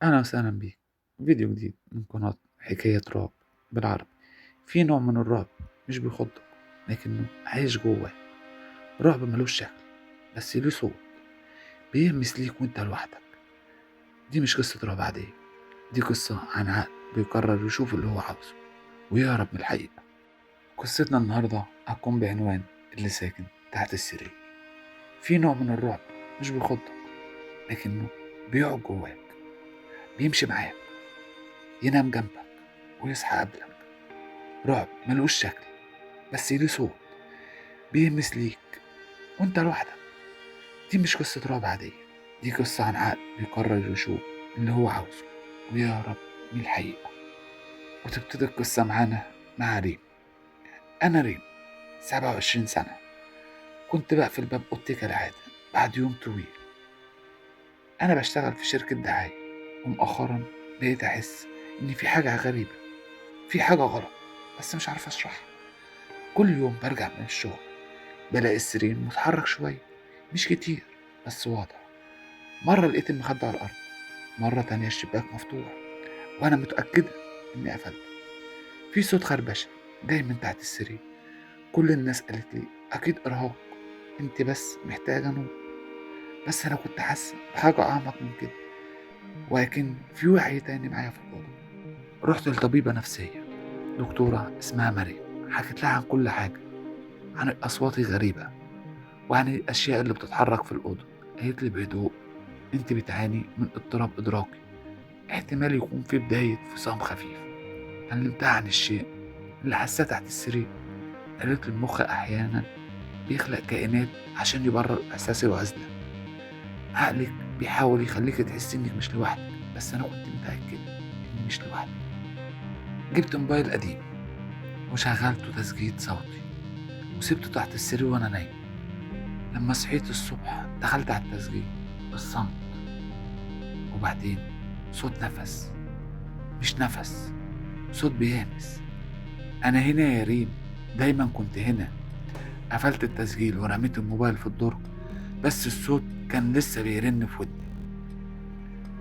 أهلا وسهلا بيك. فيديو جديد من قناة حكاية رعب بالعربي. في نوع من الرعب مش بيخضك لكنه عايش جواك. رعب ملوش شكل بس ليه صوت بيهمس ليك وانت لوحدك. دي مش قصة رعب عادية، دي قصة عن عقل بيقرر يشوف اللي هو عاوزه ويهرب من الحقيقة. قصتنا النهاردة هتكون بعنوان اللي ساكن تحت السرير. في نوع من الرعب مش بيخضك لكنه بيقعد جواك، بيمشي معاك، ينام جنبك ويصحى قبلك. رعب ملوش شكل بس ليه صوت بيهمس ليك وانت لوحدك. دي مش قصة رعب عادية، دي قصة عن عقل بيقرر يشوف اللي هو عاوزه ويهرب من الحقيقة. وتبتدي القصة معانا مع ريم. أنا ريم، 27 سنة. كنت بقفل باب أوضتي كالعادة بعد يوم طويل. أنا بشتغل في شركة دعاية، ومؤخرا بقيت أحس إن في حاجة غريبة، في حاجة غلط، بس مش عارف أشرحها. كل يوم برجع من الشغل بلاقي السرير متحرك شوية، مش كتير بس واضح. مرة لقيت المخدة على الأرض، مرة تانية الشباك مفتوح وأنا متأكدة إني قفلته. في صوت خربشة جاي من تحت السرير. كل الناس قالت لي أكيد إرهاق، أنت بس محتاجة نوم. بس أنا كنت حاسة بحاجة أعمق من كده، ولكن في وعي تاني معايا في الأوضة. رحت لطبيبة نفسية، دكتورة اسمها مريم. حكيت لها عن كل حاجة، عن الأصوات الغريبة وعن الأشياء اللي بتتحرك في الأوضة. قالت لي بهدوء أنت بتعاني من اضطراب إدراكي، احتمال يكون في بداية فصام خفيف. كلمتها عن الشيء اللي حساه تحت السرير. قالت لي المخ أحيانا بيخلق كائنات عشان يبرر إحساس العزلة. عقلك بيحاول يخليك تحس إنك مش لوحدك، بس أنا كنت متأكدة إني مش لوحدي. جبت موبايل قديم وشغلته تسجيل صوتي وسبته تحت السرير وأنا نايم. لما صحيت الصبح دخلت على التسجيل بالصمت، وبعدين صوت نفس، مش نفس، صوت بيهمس. أنا هنا يا ريم، دايما كنت هنا. قفلت التسجيل ورميت الموبايل في الدرج، بس الصوت كان لسه بيرن في ودني.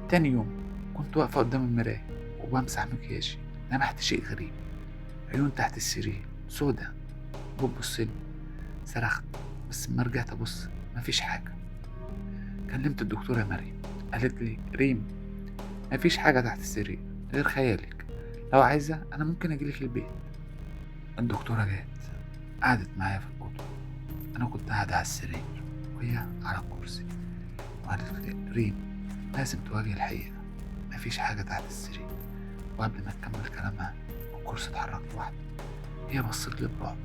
تاني يوم كنت واقفة قدام المراية وبمسح مكياجي، لمحت شيء غريب. عيون تحت السرير سودا بتبصلي. صرخت بس لما رجعت أبص مفيش حاجة. كلمت الدكتورة مريم، قالت لي ريم مفيش حاجة تحت السرير غير خيالك، لو عايزة أنا ممكن أجيلك البيت. الدكتورة جت قعدت معايا في الأوضة. أنا كنت قاعدة على السرير وهي على الكرسي، وقالت لي ريم لازم تواجه الحقيقة، مفيش حاجة تحت السرير. وقبل ما تكمل كلامها الكرسي اتحرك لوحده. هي بصت لي برعب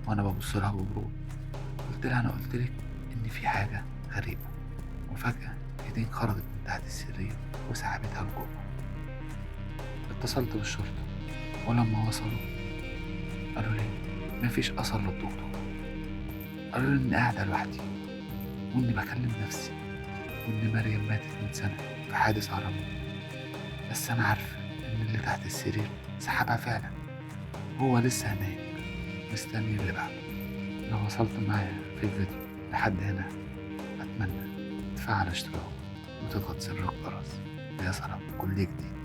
وأنا ببص لها ببرود. قلت لها أنا قلت لك إن في حاجة غريبة. وفجأة إيدين خرجت من تحت السرير وسحبتها لجوه. اتصلت بالشرطة، ولما وصلوا قالوا لي مفيش أثر للدكتور. قالوا لي إني قاعدة لوحدي وإني بكلم نفسي وإن مريم ماتت من سنة في حادث عربية. بس أنا عارفة إن اللي تحت السرير سحبها فعلا، هو لسه هناك مستني اللي بعده. لو وصلت معايا في الفيديو لحد هنا أتمنى تفعل اشتراك وتضغط زر الجرس ليصلك كل جديد.